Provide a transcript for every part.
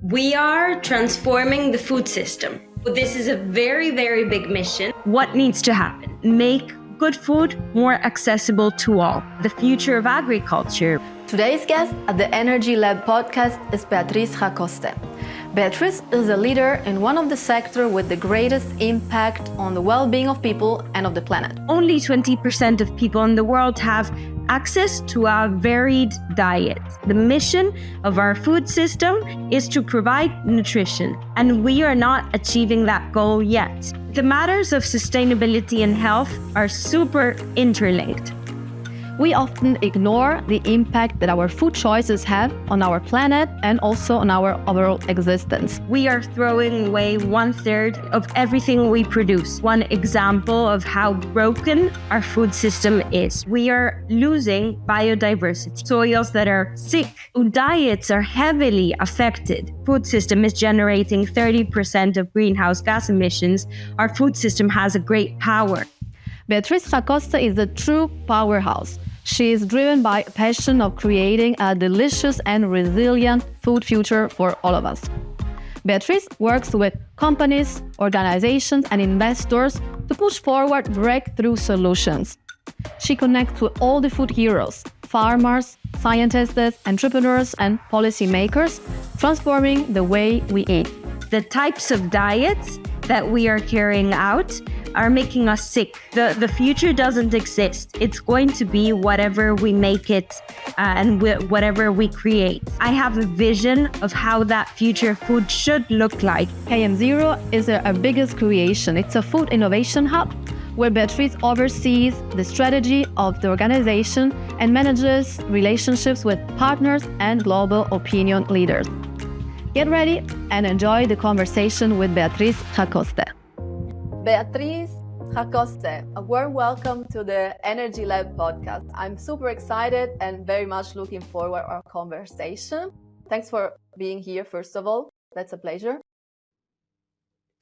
We are transforming the food system. This is a very, very big mission. What needs to happen? Make good food more accessible to all. The future of agriculture. Today's guest at the Energy Lab podcast is Beatriz Jacoste. Beatriz is a leader in one of the sectors with the greatest impact on the well-being of people and of the planet. Only 20% of people in the world have access to a varied diet. The mission of our food system is to provide nutrition, and we are not achieving that goal yet. The matters of sustainability and health are super interlinked. We often ignore the impact that our food choices have on our planet and also on our overall existence. We are throwing away 1/3 of everything we produce. One example of how broken our food system is. We are losing biodiversity. Soils that are sick, whose diets are heavily affected. Food system is generating 30% of greenhouse gas emissions. Our food system has a great power. Beatriz Jacoste is a true powerhouse. She is driven by a passion of creating a delicious and resilient food future for all of us. Beatriz works with companies, organizations, and investors to push forward breakthrough solutions. She connects with all the food heroes, farmers, scientists, entrepreneurs, and policymakers, transforming the way we eat. The types of diets that we are carrying out are making us sick. The future doesn't exist. It's going to be whatever we make it and whatever we create. I have a vision of how that future food should look like. KM0 is our biggest creation. It's a food innovation hub where Beatriz oversees the strategy of the organization and manages relationships with partners and global opinion leaders. Get ready and enjoy the conversation with Beatriz Jacoste. Beatriz Jacoste, a warm welcome to the Energy Lab podcast. I'm super excited and very much looking forward to our conversation. Thanks for being here, first of all. That's a pleasure.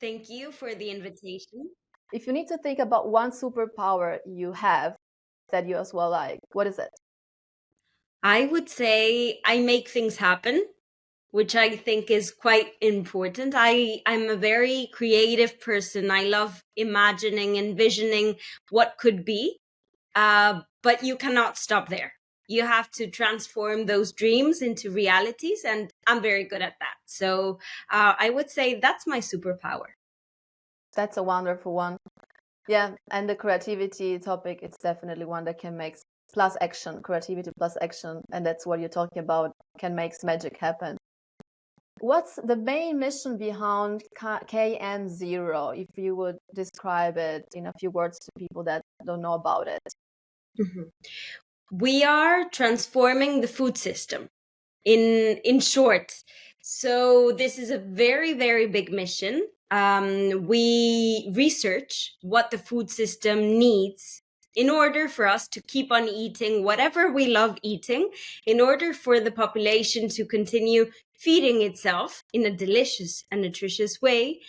Thank you for the invitation. If you need to think about one superpower you have that you as well like, what is it? I would say I make things happen, which I think is quite important. I'm a very creative person. I love imagining, envisioning what could be, but you cannot stop there. You have to transform those dreams into realities, and I'm very good at that. So I would say that's my superpower. That's a wonderful one. Yeah, and the creativity topic, it's definitely one that can make plus action, creativity plus action, and that's what you're talking about, can make magic happen. What's the main mission behind KM0, if you would describe it in a few words to people that don't know about it? Mm-hmm. We are transforming the food system, in short. So this is a very, very big mission. We research what the food system needs in order for us to keep on eating whatever we love eating, in order for the population to continue feeding itself in a delicious and nutritious way.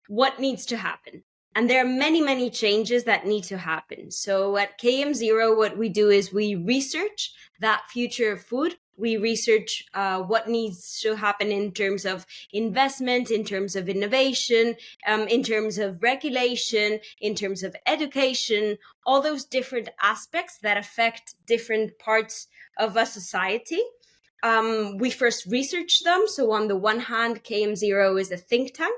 What needs to happen? And there are many, many changes that need to happen. So at KM0, what we do is we research that future of food. We research what needs to happen in terms of investment, in terms of innovation, in terms of regulation, in terms of education, all those different aspects that affect different parts of a society. We first research them. So on the one hand, KM0 is a think tank.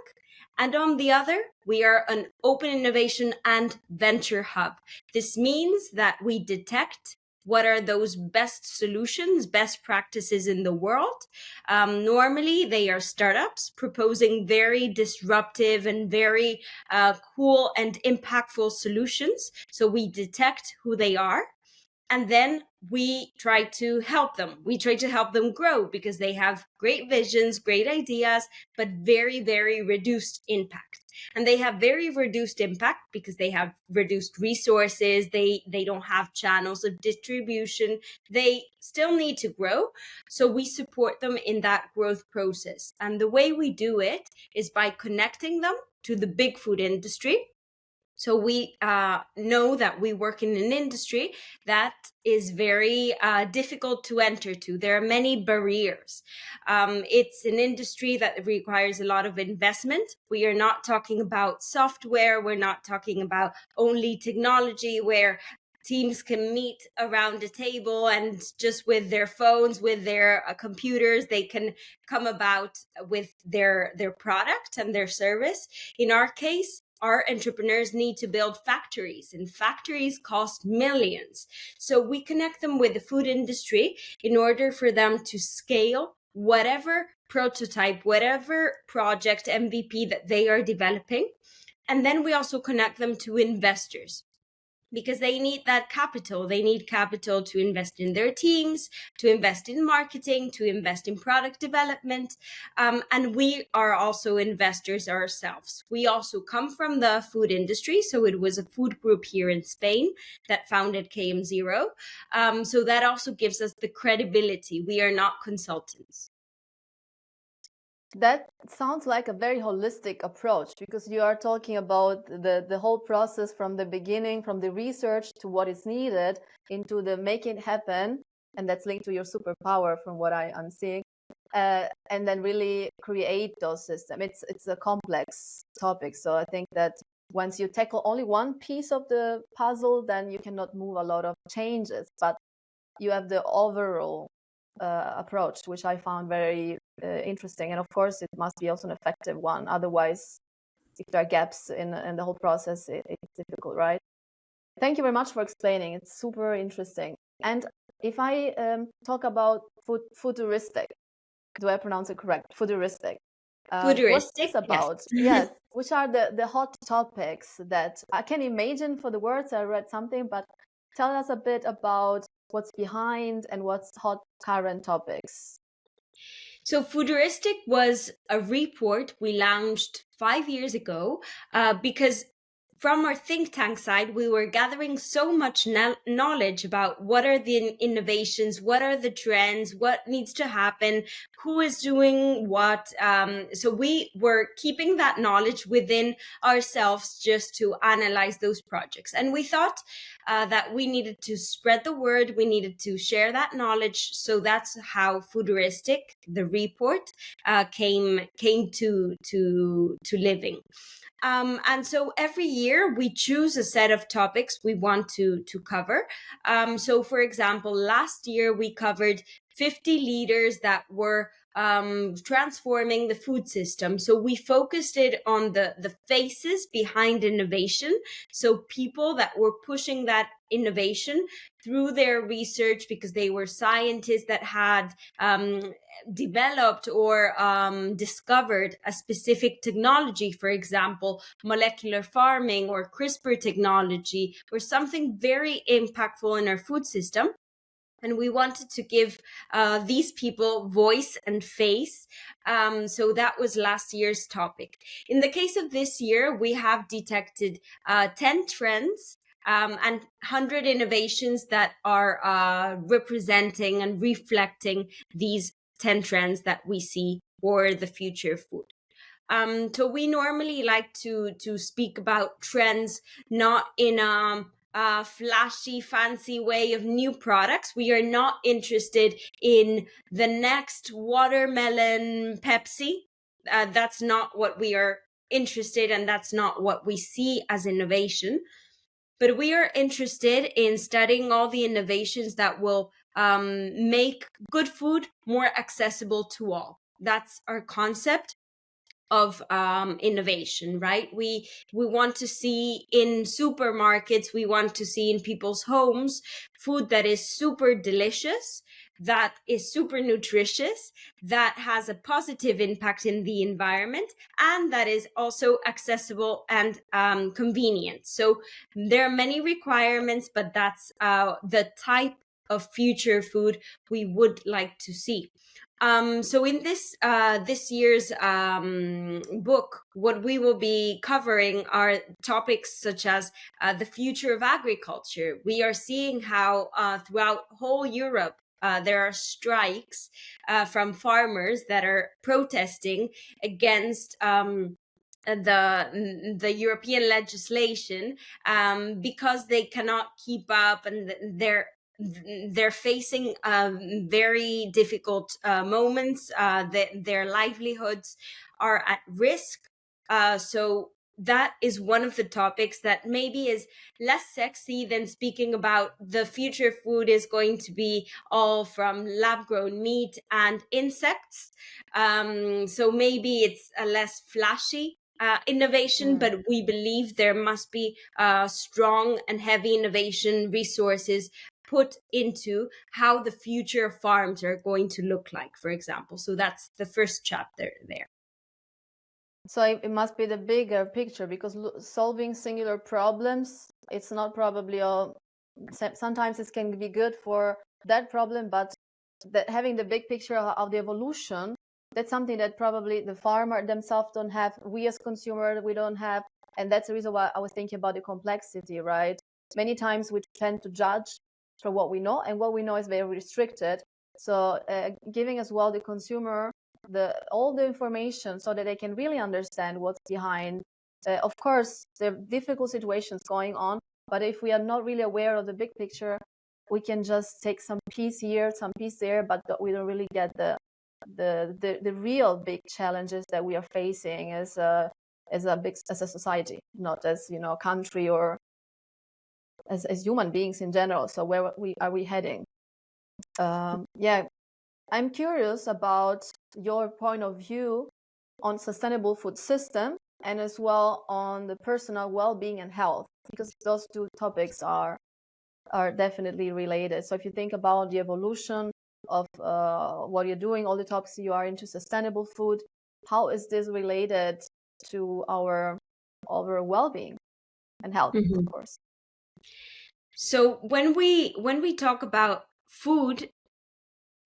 And on the other, we are an open innovation and venture hub. This means that we detect what are those best solutions, best practices in the world. Normally, they are startups proposing very disruptive and very cool and impactful solutions. So we detect who they are. And then we try to help them. We try to help them grow because they have great visions, great ideas, but very, very reduced impact. And they have very reduced impact because they have reduced resources. They don't have channels of distribution. They still need to grow. So we support them in that growth process. And the way we do it is by connecting them to the big food industry. So we know that we work in an industry that is very difficult to enter to. There are many barriers. It's an industry that requires a lot of investment. We are not talking about software. We're not talking about only technology where teams can meet around a table and just with their phones, with their computers, they can come about with their product and their service. In our case, our entrepreneurs need to build factories, and factories cost millions. So we connect them with the food industry in order for them to scale whatever prototype, whatever project MVP that they are developing. And then we also connect them to investors, because they need that capital. They need capital to invest in their teams, to invest in marketing, to invest in product development. And we are also investors ourselves. We also come from the food industry. So it was a food group here in Spain that founded KM0. So that also gives us the credibility. We are not consultants. That sounds like a very holistic approach, because you are talking about the whole process from the beginning, from the research to what is needed into the making it happen. And that's linked to your superpower from what I'm seeing. And then really create those systems. It's a complex topic. So I think that once you tackle only one piece of the puzzle, then you cannot move a lot of changes. But you have the overall approach, which I found very interesting. And of course, it must be also an effective one. Otherwise, if there are gaps in the whole process, it's difficult, right? Thank you very much for explaining. It's super interesting. And if I talk about futuristic, do I pronounce it correct? Futuristic. Futuristic, what's this about? Yes. Which are the hot topics that I can imagine for the words? I read something, but tell us a bit about what's behind and what's hot current topics. So Futuristic was a report we launched 5 years ago because from our think tank side, we were gathering so much knowledge about what are the innovations, what are the trends, what needs to happen, who is doing what. So we were keeping that knowledge within ourselves just to analyze those projects. And we thought that we needed to spread the word, we needed to share that knowledge. So that's how Futuristic, the report, came to living. And so every year we choose a set of topics we want to cover. So for example, last year we covered 50 leaders that were transforming the food system. So we focused it on the faces behind innovation. So people that were pushing that innovation through their research because they were scientists that had developed or discovered a specific technology, for example, molecular farming or CRISPR technology, or something very impactful in our food system. And we wanted to give these people voice and face. So that was last year's topic. In the case of this year, we have detected 10 trends and 100 innovations that are representing and reflecting these 10 trends that we see for the future of food. So we normally like to speak about trends not in a flashy, fancy way of new products. We are not interested in the next watermelon Pepsi. That's not what we are interested in, and that's not what we see as innovation. But we are interested in studying all the innovations that will make good food more accessible to all. That's our concept of innovation, right? We want to see in supermarkets, we want to see in people's homes food that is super delicious, that is super nutritious, that has a positive impact in the environment, and that is also accessible and convenient. So there are many requirements, but that's the type of future food we would like to see. So in this year's book, what we will be covering are topics such as the future of agriculture. We are seeing how throughout whole Europe there are strikes from farmers that are protesting against the European legislation, because they cannot keep up, and they're facing very difficult moments. Their livelihoods are at risk. So that is one of the topics that maybe is less sexy than speaking about the future food is going to be all from lab-grown meat and insects. So maybe it's a less flashy innovation, but we believe there must be strong and heavy innovation resources put into how the future farms are going to look like, for example. So that's the first chapter there. So it must be the bigger picture, because solving singular problems, it's not probably all. Sometimes it can be good for that problem, but that having the big picture of the evolution, that's something that probably the farmer themselves don't have. We as consumers, we don't have, and that's the reason why I was thinking about the complexity, right? Many times we tend to judge from what we know, and what we know is very restricted. So giving as well the consumer all the information so that they can really understand what's behind. Of course, there are difficult situations going on, but if we are not really aware of the big picture, we can just take some piece here, some piece there, but we don't really get the real big challenges that we are facing as a society, not as country or as human beings in general. So where are we heading? Yeah, I'm curious about your point of view on sustainable food system, and as well on the personal well-being and health, because those two topics are definitely related. So if you think about the evolution of what you're doing, all the topics you are into sustainable food, how is this related to our well-being and health, of course? So when we talk about food,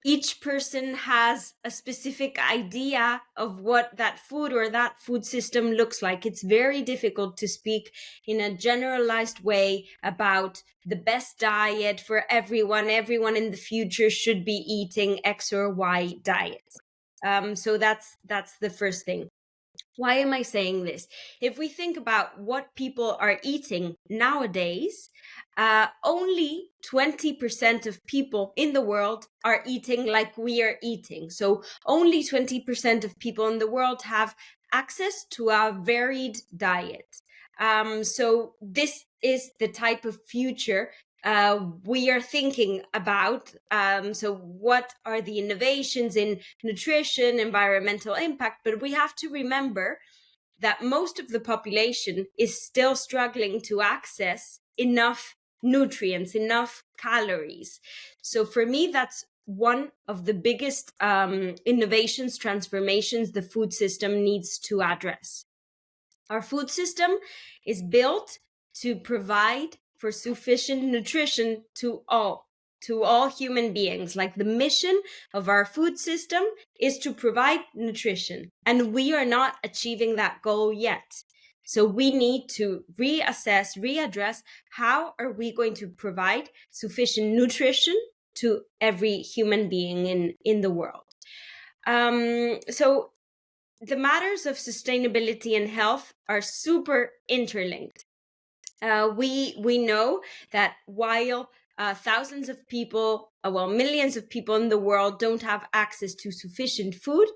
each person has a specific idea of what that food or that food system looks like. It's very difficult to speak in a generalized way about the best diet for everyone. Everyone in the future should be eating X or Y diet. So that's the first thing. Why am I saying this? If we think about what people are eating nowadays, only 20% of people in the world are eating like we are eating. So only 20% of people in the world have access to a varied diet. So this is the type of future we are thinking about. So what are the innovations in nutrition, environmental impact? But we have to remember that most of the population is still struggling to access enough nutrients, enough calories. So for me, that's one of the biggest innovations, transformations the food system needs to address. Our food system is built to provide for sufficient nutrition to all human beings. Like, the mission of our food system is to provide nutrition, and we are not achieving that goal yet. So we need to readdress how are we going to provide sufficient nutrition to every human being in the world. So the matters of sustainability and health are super interlinked. We know that while thousands of people, millions of people in the world don't have access to sufficient food,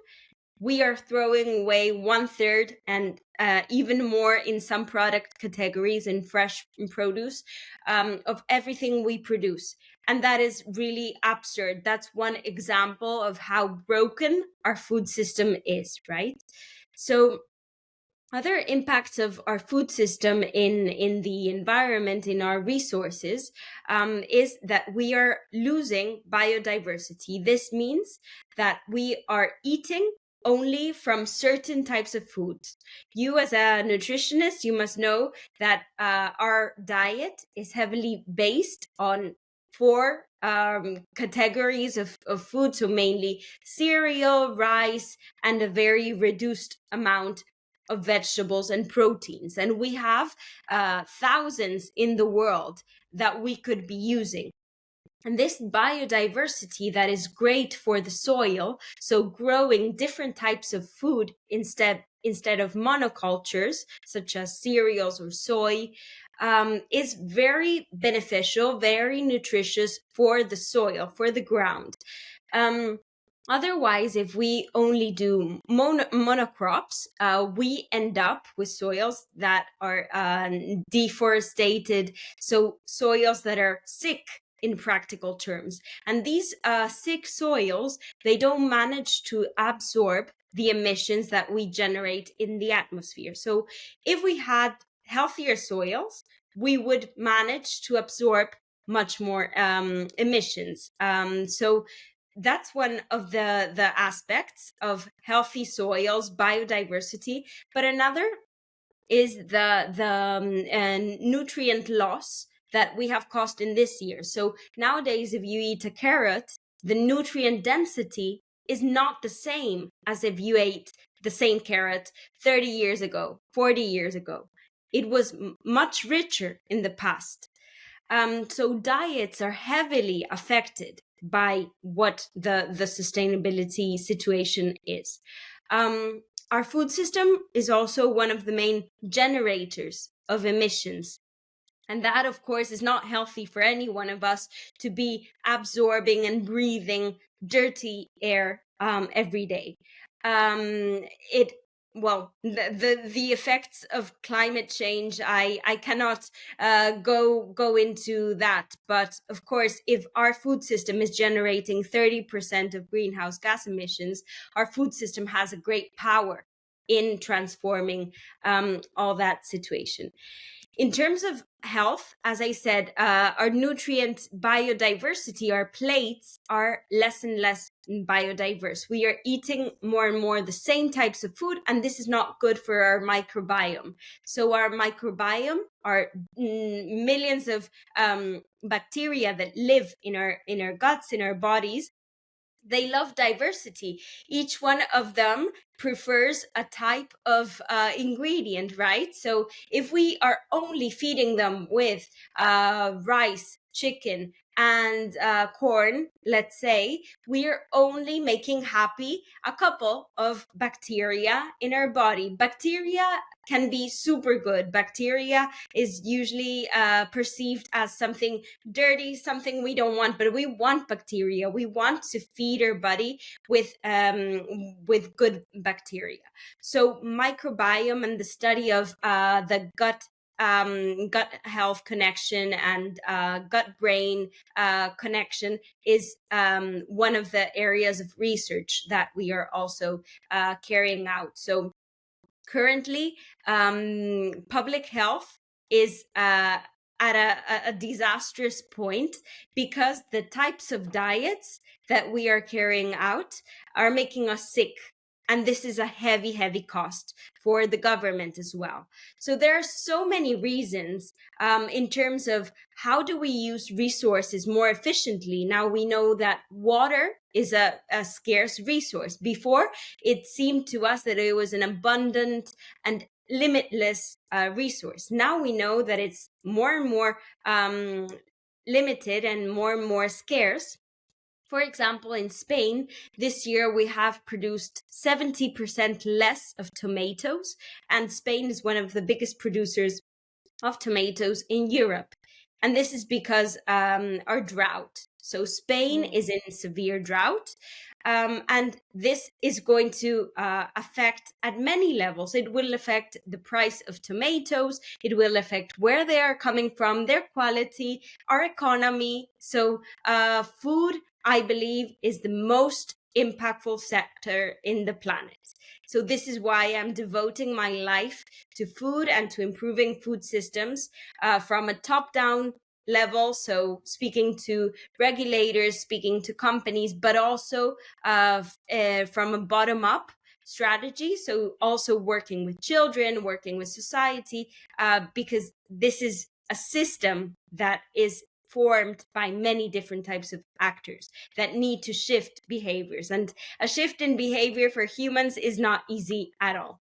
we are throwing away 1/3 and even more in some product categories in fresh produce of everything we produce. And that is really absurd. That's one example of how broken our food system is, right? So other impacts of our food system in the environment, in our resources, is that we are losing biodiversity. This means that we are eating only from certain types of foods. You, as a nutritionist, you must know that our diet is heavily based on 4 categories of food, so mainly cereal, rice, and a very reduced amount of vegetables and proteins. And we have thousands in the world that we could be using. And this biodiversity that is great for the soil, so growing different types of food instead instead of monocultures such as cereals or soy is very beneficial, very nutritious for the soil, for the ground. Otherwise, if we only do monocrops, we end up with soils that are deforested, so soils that are sick in practical terms. And these sick soils, they don't manage to absorb the emissions that we generate in the atmosphere. So if we had healthier soils, we would manage to absorb much more emissions. So that's one of the aspects of healthy soils, biodiversity. But another is the nutrient loss that we have caused in this year. So nowadays, if you eat a carrot, the nutrient density is not the same as if you ate the same carrot 30 years ago, 40 years ago. It was much richer in the past. So diets are heavily affected by what the sustainability situation is. Our food system is also one of the main generators of emissions. And that, of course, is not healthy for any one of us to be absorbing and breathing dirty air every day. The effects of climate change, I cannot go into that. But of course, if our food system is generating 30% of greenhouse gas emissions, our food system has a great power in transforming all that situation. In terms of health, as I said, our nutrient biodiversity, our plates are less and less biodiverse. We are eating more and more the same types of food, and this is not good for our microbiome. So our microbiome are millions of bacteria that live in our guts, in our bodies. They love diversity. Each one of them prefers a type of ingredient, right? So if we are only feeding them with rice, chicken, and corn, let's say, we are only making happy a couple of bacteria in our body. Bacteria can be super good. Bacteria is usually perceived as something dirty, something we don't want, but we want bacteria. We want to feed our body with good bacteria. So microbiome and the study of the gut health connection and gut brain connection is one of the areas of research that we are also carrying out. So currently, public health is at a disastrous point because the types of diets that we are carrying out are making us sick. And this is a heavy, heavy cost for the government as well. So there are so many reasons in terms of how do we use resources more efficiently. Now we know that water is a scarce resource. Before, it seemed to us that it was an abundant and limitless resource. Now we know that it's more and more limited and more scarce. For example, in Spain, this year we have produced 70% less of tomatoes, and Spain is one of the biggest producers of tomatoes in Europe. And this is because our drought. So Spain is in severe drought. And this is going to affect at many levels. It will affect the price of tomatoes. It will affect where they are coming from, their quality, our economy. So food, I believe, is the most impactful sector in the planet. So this is why I'm devoting my life to food and to improving food systems from a top-down level, so speaking to regulators, speaking to companies, but also from a bottom-up strategy, so also working with children, working with society, because this is a system that is formed by many different types of actors that need to shift behaviors. And a shift in behavior for humans is not easy at all.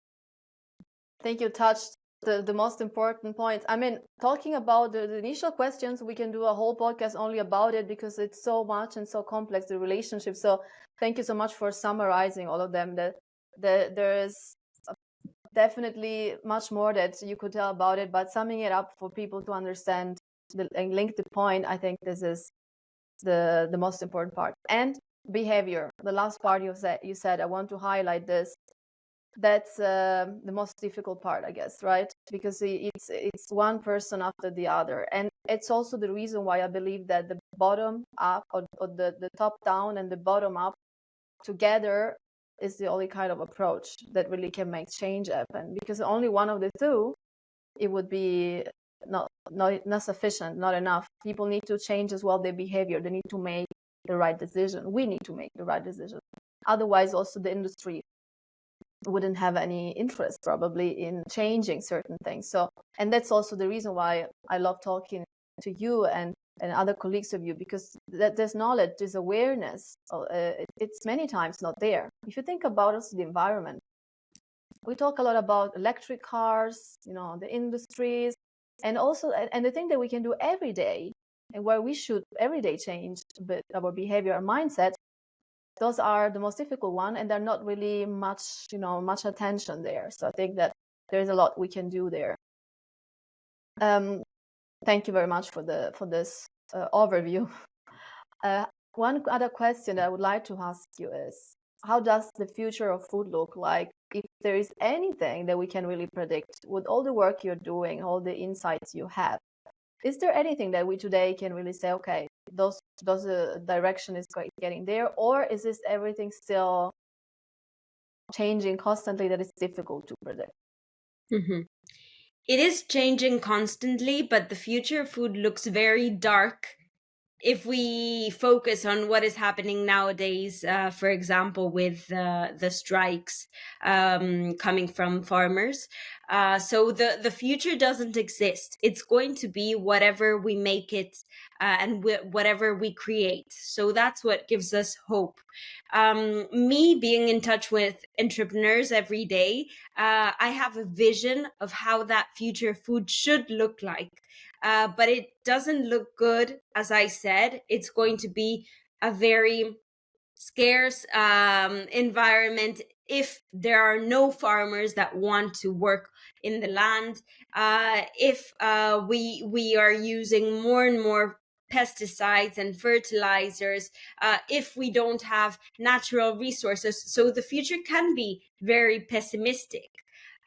I think you touched the most important points. I mean, talking about the initial questions, we can do a whole podcast only about it because it's so much and so complex, the relationship. So thank you so much for summarizing all of them. That there is definitely much more that you could tell about it, but summing it up for people to understand and link the point, I think this is the most important part. And behavior, the last part you said, I want to highlight this. That's the most difficult part, I guess, right? Because it's one person after the other, and it's also the reason why I believe that the bottom up or the top down and the bottom up together is the only kind of approach that really can make change happen. Because only one of the two, it would be not sufficient, not enough. People need to change as well their behavior. They need to make the right decision. We need to make the right decision. Otherwise, also the industry wouldn't have any interest probably in changing certain things. So, and that's also the reason why I love talking to you and other colleagues of you, because there's knowledge, there's awareness. It's many times not there. If you think about also the environment, we talk a lot about electric cars, the industries, and also, and the thing that we can do every day and where we should every day change our behavior and mindset, those are the most difficult one, and they're not really much attention there. So I think that there's a lot we can do there. Thank you very much for this overview. One other question I would like to ask you is, how does the future of food look like? If there is anything that we can really predict with all the work you're doing, all the insights you have, is there anything that we today can really say, okay, those direction is getting there, or is this everything still changing constantly that it's difficult to predict? Mm-hmm. It is changing constantly, but the future of food looks very dark if we focus on what is happening nowadays, for example, with the strikes coming from farmers. So the future doesn't exist. It's going to be whatever we make it and whatever we create. So that's what gives us hope. Me being in touch with entrepreneurs every day, I have a vision of how that future food should look like. But it doesn't look good. As I said, it's going to be a very scarce environment if there are no farmers that want to work in the land. If we are using more and more pesticides and fertilizers, if we don't have natural resources. So the future can be very pessimistic.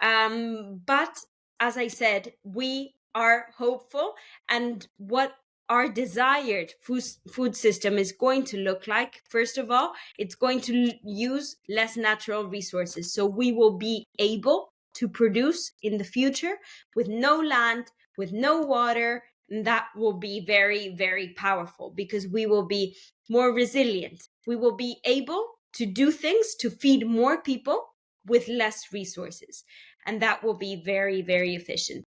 But as I said, we are hopeful, and what our desired food system is going to look like, first of all, it's going to use less natural resources. So we will be able to produce in the future with no land, with no water, and that will be very, very powerful because we will be more resilient. We will be able to do things to feed more people with less resources, and that will be very, very efficient.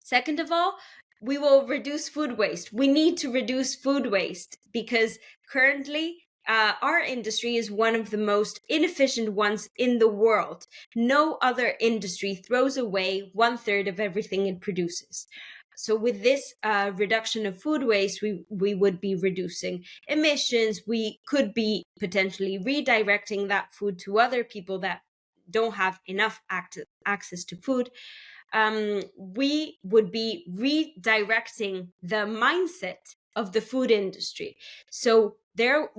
Second of all, we will reduce food waste. We need to reduce food waste because currently our industry is one of the most inefficient ones in the world. No other industry throws away 1/3 of everything it produces. So with this reduction of food waste, we would be reducing emissions. We could be potentially redirecting that food to other people that don't have enough access to food. We would be redirecting the mindset of the food industry. So there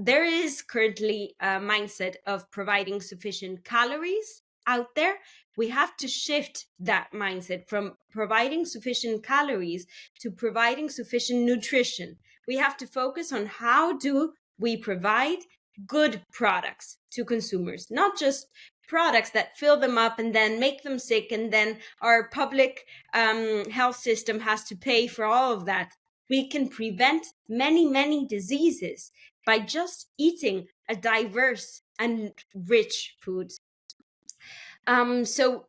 is currently a mindset of providing sufficient calories out there. We have to shift that mindset from providing sufficient calories to providing sufficient nutrition. We have to focus on how do we provide good products to consumers, not just products that fill them up and then make them sick, and then our public health system has to pay for all of that. We can prevent many, many diseases by just eating a diverse and rich food. So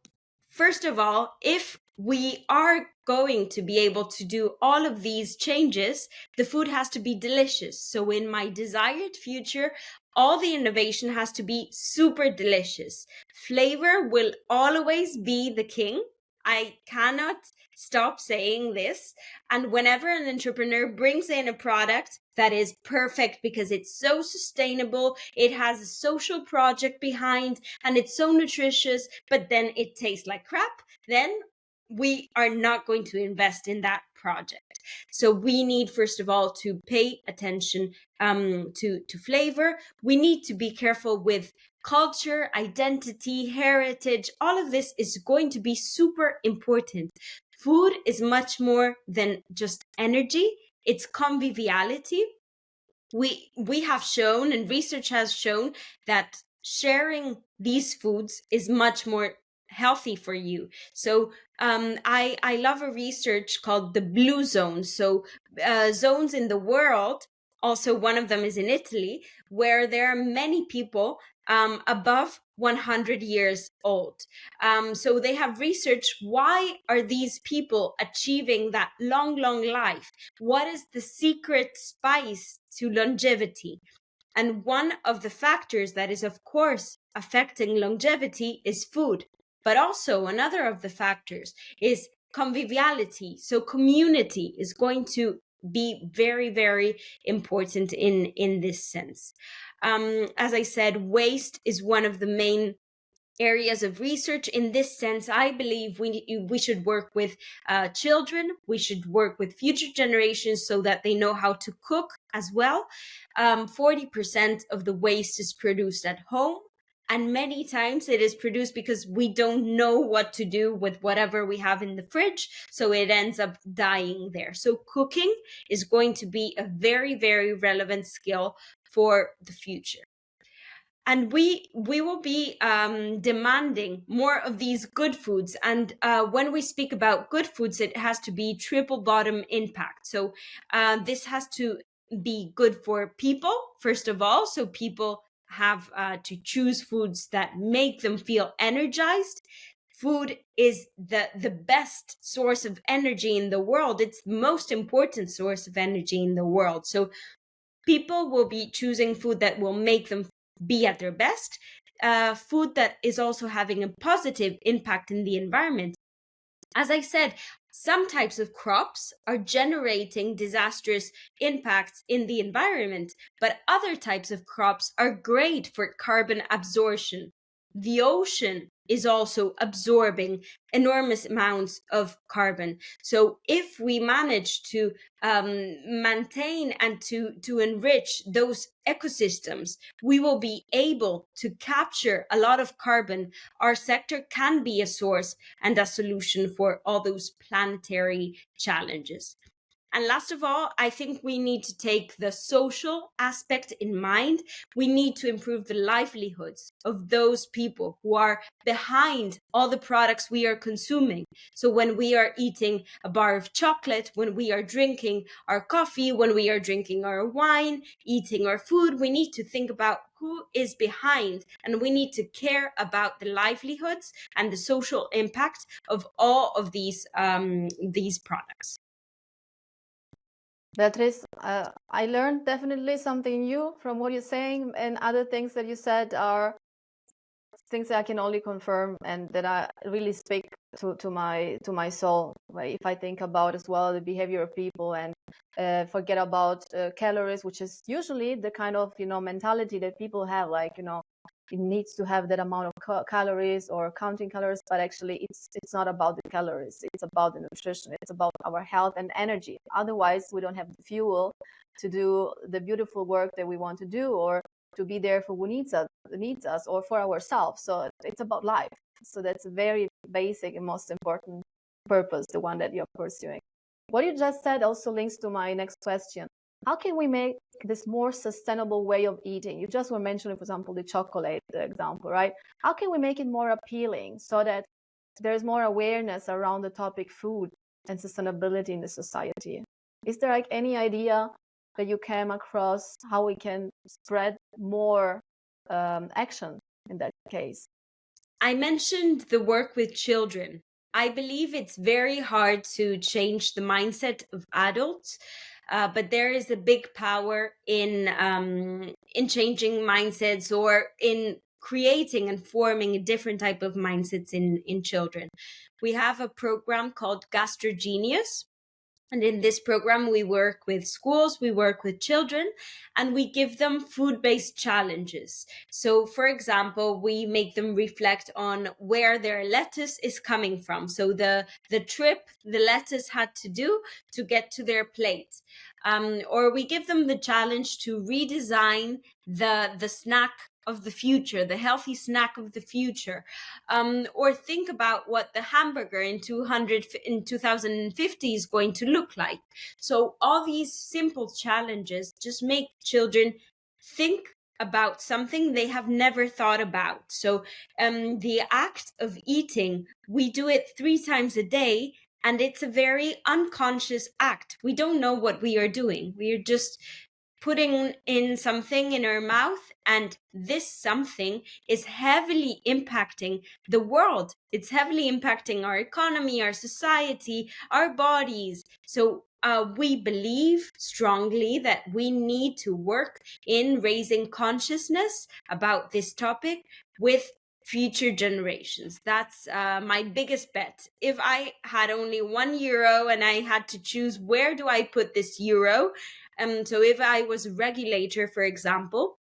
first of all, if we are going to be able to do all of these changes, the food has to be delicious. So in my desired future, all the innovation has to be super delicious. Flavor will always be the king. I cannot stop saying this. And whenever an entrepreneur brings in a product, that is perfect because it's so sustainable, it has a social project behind, and it's so nutritious, but then it tastes like crap, then we are not going to invest in that project. So we need, first of all, to pay attention to flavor. We need to be careful with culture, identity, heritage. All of this is going to be super important. Food is much more than just energy. It's conviviality. We have shown, and research has shown, that sharing these foods is much more healthy for you. So I love a research called the blue zones. So zones in the world, also one of them is in Italy, where there are many people above 100 years old. So they have researched, why are these people achieving that long life? What is the secret spice to longevity? And one of the factors that is, of course, affecting longevity is food. But also another of the factors is conviviality. So community is going to be very important in this sense. As I said, waste is one of the main areas of research. In this sense, I believe we should work with children. We should work with future generations so that they know how to cook as well. 40% of the waste is produced at home, and many times it is produced because we don't know what to do with whatever we have in the fridge, so it ends up dying there. So cooking is going to be a very relevant skill for the future. And we will be demanding more of these good foods. And when we speak about good foods, it has to be triple bottom impact. So this has to be good for people, first of all. So people have to choose foods that make them feel energized. Food is the best source of energy in the world. It's the most important source of energy in the world. So people will be choosing food that will make them be at their best, food that is also having a positive impact in the environment. As I said, some types of crops are generating disastrous impacts in the environment, but other types of crops are great for carbon absorption. The ocean is also absorbing enormous amounts of carbon. So if we manage to maintain and to enrich those ecosystems, we will be able to capture a lot of carbon. Our sector can be a source and a solution for all those planetary challenges. And last of all, I think we need to take the social aspect in mind. We need to improve the livelihoods of those people who are behind all the products we are consuming. So when we are eating a bar of chocolate, when we are drinking our coffee, when we are drinking our wine, eating our food, we need to think about who is behind, and we need to care about the livelihoods and the social impact of all of these products. Beatriz, I learned definitely something new from what you're saying, and other things that you said are things that I can only confirm and that I really speak to my soul. Right? If I think about as well the behavior of people and forget about calories, which is usually the kind of mentality that people have, like it needs to have that amount of calories or counting calories, but actually it's not about the calories. It's about the nutrition. It's about our health and energy. Otherwise, we don't have the fuel to do the beautiful work that we want to do, or to be there for who needs us or for ourselves. So it's about life. So that's a very basic and most important purpose, the one that you're pursuing. What you just said also links to my next question. How can we make this more sustainable way of eating? You just were mentioning, for example, the chocolate example, right? How can we make it more appealing so that there's more awareness around the topic food and sustainability in the society? Is there like any idea that you came across how we can spread more action in that case? I mentioned the work with children. I believe it's very hard to change the mindset of adults, but there is a big power in changing mindsets, or in creating and forming a different type of mindsets in children. We have a program called Gastrogenius, And in this program, we work with schools, we work with children, and we give them food-based challenges. So, for example, we make them reflect on where their lettuce is coming from. So the trip the lettuce had to do to get to their plate. Or we give them the challenge to redesign the snack of the future, the healthy snack of the future, or think about what the hamburger in 2050 is going to look like. So all these simple challenges just make children think about something they have never thought about. So the act of eating, we do it 3 times a day, and it's a very unconscious act. We don't know what we are doing. We are just putting in something in our mouth, and this something is heavily impacting the world. It's heavily impacting our economy, our society, our bodies. So we believe strongly that we need to work in raising consciousness about this topic with future generations. That's my biggest bet. If I had only €1 and I had to choose where do I put this euro, so if I was a regulator, for example,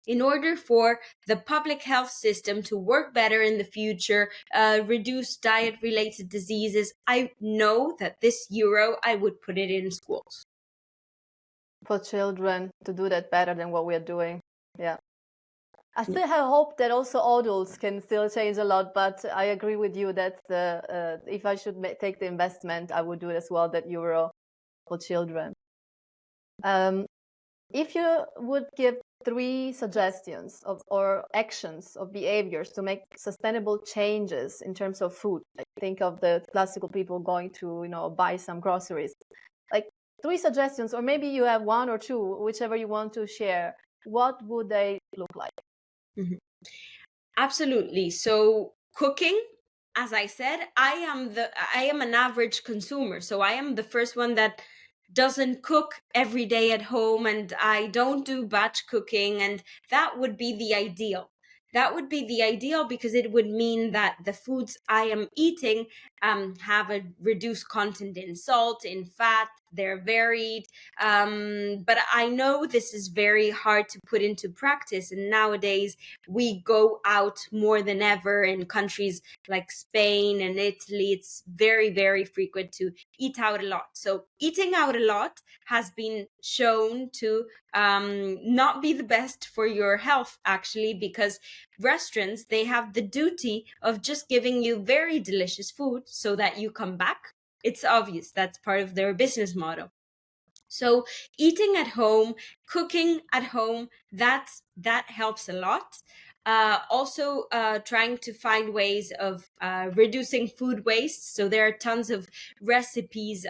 in order for the public health system to work better in the future, reduce diet-related diseases, I know that this euro, I would put it in schools. For children to do that better than what we are doing. Yeah. I still have hope that also adults can still change a lot, but I agree with you that if I should take the investment, I would do it as well, that euro for children. If you would give 3 suggestions or actions of behaviors to make sustainable changes in terms of food, like think of the classical people going to, buy some groceries, like 3 suggestions, or maybe you have 1 or 2, whichever you want to share, what would they look like? Mm-hmm. Absolutely. So cooking, as I said, I am an average consumer. So I am the first one that doesn't cook every day at home, and I don't do batch cooking, and that would be the ideal. That would be the ideal because it would mean that the foods I am eating have a reduced content in salt, in fat, they're varied. But I know this is very hard to put into practice. And nowadays we go out more than ever in countries like Spain and Italy. It's very, very frequent to eat out a lot. So eating out a lot has been shown to not be the best for your health, actually, because restaurants, they have the duty of just giving you very delicious food so that you come back. It's obvious that's part of their business model. So eating at home, cooking at home, that helps a lot. Also trying to find ways of reducing food waste. So there are tons of recipes,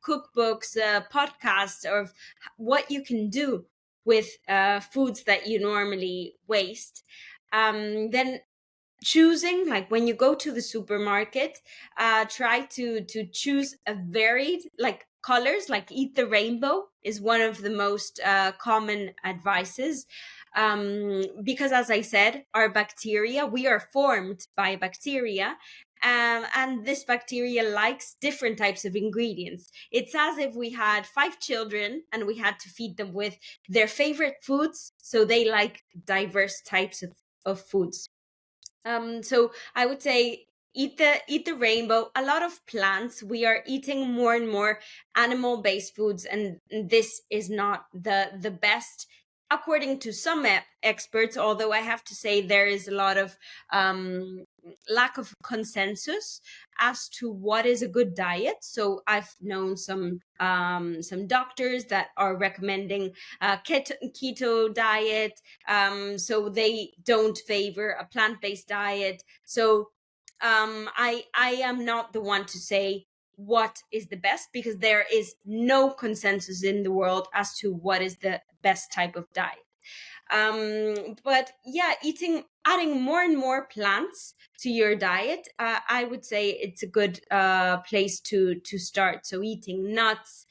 cookbooks, podcasts of what you can do with foods that you normally waste. Then choosing, like when you go to the supermarket, try to choose a varied, like colors, like eat the rainbow is one of the most common advices, because as I said, our bacteria, we are formed by bacteria, and this bacteria likes different types of ingredients. It's as if we had 5 children and we had to feed them with their favorite foods, so they like diverse types of foods. So I would say eat the rainbow. A lot of plants. We are eating more and more animal-based foods, and this is not the best, according to some experts. Although I have to say there is a lot of lack of consensus as to what is a good diet. So I've known some doctors that are recommending keto diet. So they don't favor a plant-based diet. So I am not the one to say what is the best, because there is no consensus in the world as to what is the best type of diet. But yeah, adding more and more plants to your diet, I would say it's a good place to start. So eating nuts,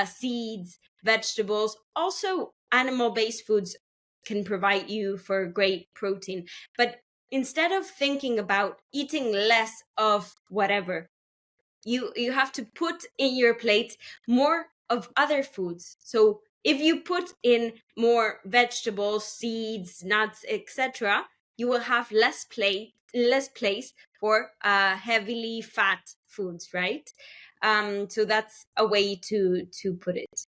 seeds, vegetables, also animal-based foods can provide you for great protein. But instead of thinking about eating less of whatever, You have to put in your plate more of other foods. So if you put in more vegetables, seeds, nuts, etc., you will have less place for heavily fat foods, right? So that's a way to put it.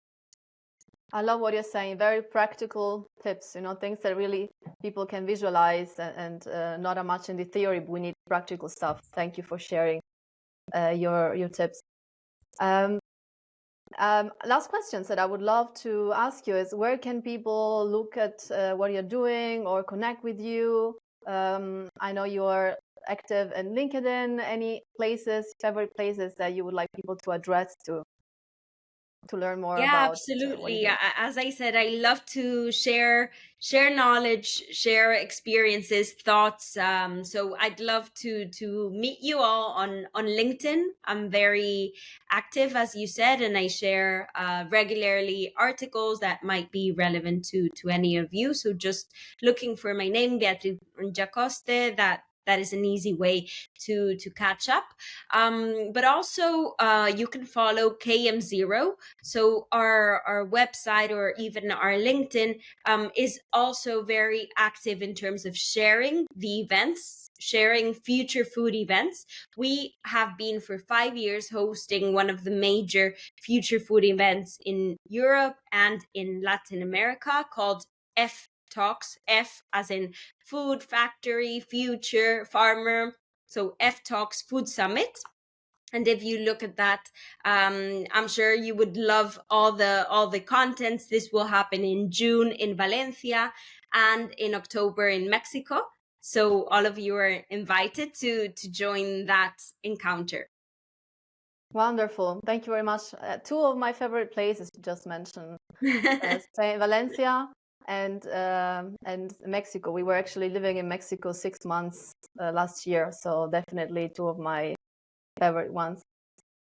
I love what you're saying. Very practical tips, things that really people can visualize, and not that much in the theory, but we need practical stuff. Thank you for sharing your tips. Last questions that I would love to ask you is, where can people look at what you're doing or connect with you? I know you're active in LinkedIn. Any places, favorite places that you would like people to address to learn more Yeah, about what you absolutely. do? As I said, I love to share knowledge, share experiences, thoughts. So I'd love to meet you all on LinkedIn. I'm very active, as you said, and I share regularly articles that might be relevant to any of you. So just looking for my name, Beatriz Jacoste, that is an easy way to catch up. But also you can follow KM0. So our website, or even our LinkedIn, is also very active in terms of sharing the events, sharing future food events. We have been for 5 years hosting one of the major future food events in Europe and in Latin America, called F Talks. F as in food, factory, future, farmer. So F Talks Food Summit. And if you look at that, I'm sure you would love all the contents. This will happen in June in Valencia and in October in Mexico. So all of you are invited to join that encounter. Wonderful. Thank you very much. Two of my favorite places you just mentioned, Spain, Valencia, and Mexico. We were actually living in Mexico 6 months last year, so definitely two of my favorite ones.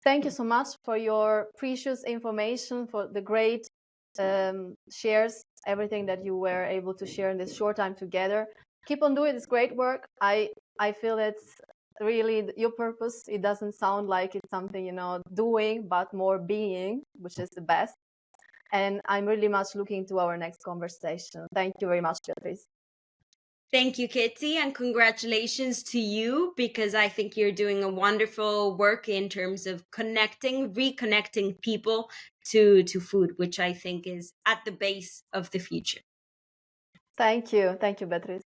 Thank you so much for your precious information, for the great shares, everything that you were able to share in this short time together. Keep on doing this great work. I feel it's really your purpose. It doesn't sound like it's something, doing, but more being, which is the best. And I'm really much looking to our next conversation. Thank you very much, Beatriz. Thank you, Kitty, and congratulations to you, because I think you're doing a wonderful work in terms of reconnecting people to food, which I think is at the base of the future. Thank you. Thank you, Beatriz.